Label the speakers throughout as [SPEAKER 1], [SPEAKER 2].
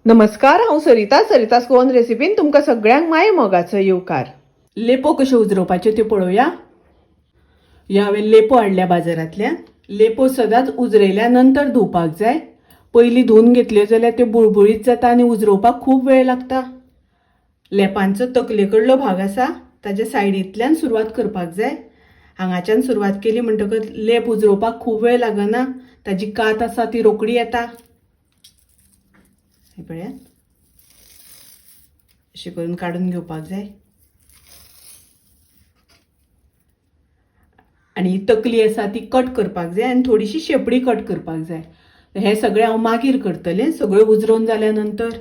[SPEAKER 1] नमस्कार, हांव सरितास गोवन रेसिपीन तुमकां सगळ्यांक माये मोगाचो येवकार। लेपो कशे उजरोवपाच्यो त्यो पळोवया। हांवें लेपो हाडल्या बाजारांतल्यान। लेपो सदांच उजरयल्या नंतर धुवपाक जाय। पयलीं धुवन घेतल्यो जाल्यार त्यो बुळबुळीत जाता आनी उजरोवपाक खूब वेळ लागता। लेपांचो तकले कडलो भाग आसा ताच्या सायडींतल्यान सुरवात करपाक जाय। हांगाच्यान सुरवात केली म्हणटकच लेप उजरोवपाक खूब वेळ लागना। ताजी कात आसा ती रोखडी येता। हे पळयात, अशें करून काडून घेवपाक जाय। आनी तकली आसा ती कट करपाक जाय आनी थोडीशी शेपडी कट करपाक जाय। हे सगळें हांव मागीर करतलें, सगळें उजरोवन जाल्या नंतर।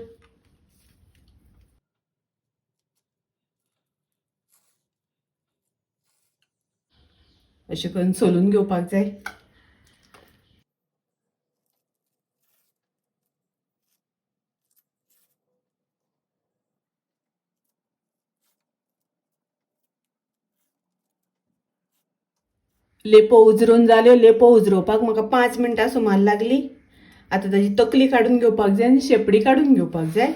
[SPEAKER 1] अशें करून सोलून घेवपाक जाय। लेपो उजरोवन जाल्यो। लेपो उजरोवपाक म्हाका 5 मिनटां सुमार लागली। आतां ताजी तकली काडून घेवपाक जाय आनी शेपडी काडून घेवपाक जाय।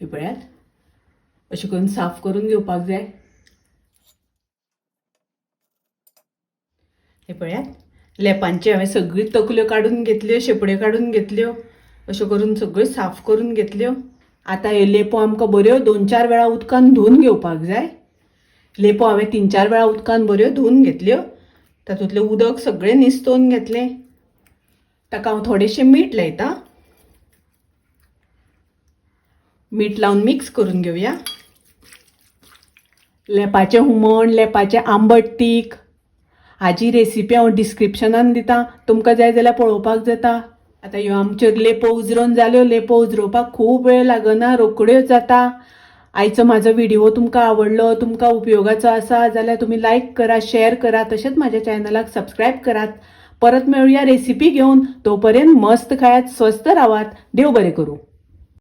[SPEAKER 1] हे पळयात, अशें करून साफ करून घेवपाक जाय। हे पळयात, लेपांची हांवें सगळी तकल्यो काडून घेतल्यो, शेपड्यो काडून घेतल्यो। अशें करून सगळ्यो साफ करून घेतल्यो। आतां हे लेपो आमकां बऱ्यो 2-4 वेळा उदकान धुवन घेवपाक जाय। लेपो हांवें 3-4 वेळा उदकान बऱ्यो धुवन घेतल्यो। तातूंतलें उदक सगळें निसतोवन घेतलें। ताका हांव थोडेशें मीठ लायतां। मीठ लावन मिक्स करून घेवया। लेपाचें हुमण, लेपाचें आंबट तीख हाजी रेसिपी हांव डिस्क्रिप्शनान दितां, तुमकां जाय जाल्यार पळोवपाक जाता। आतां ह्यो आमच्यो लेपो उजरोवन जाल्यो। लेपो उजरोवपाक खूब वेळ लागना, रोखड्यो जाता। आयचो म्हाजो व्हिडिओ तुमकां आवडलो, तुमकां उपयोगाचो आसा जाल्यार तुमी लायक करा, शेअर करा, तशेंच म्हाज्या चॅनलाक सबस्क्रायब करात। परत मेळुया रेसिपी घेवन। तोपर्यंत मस्त खायात, स्वस्थ रावात। देव बरें करूं।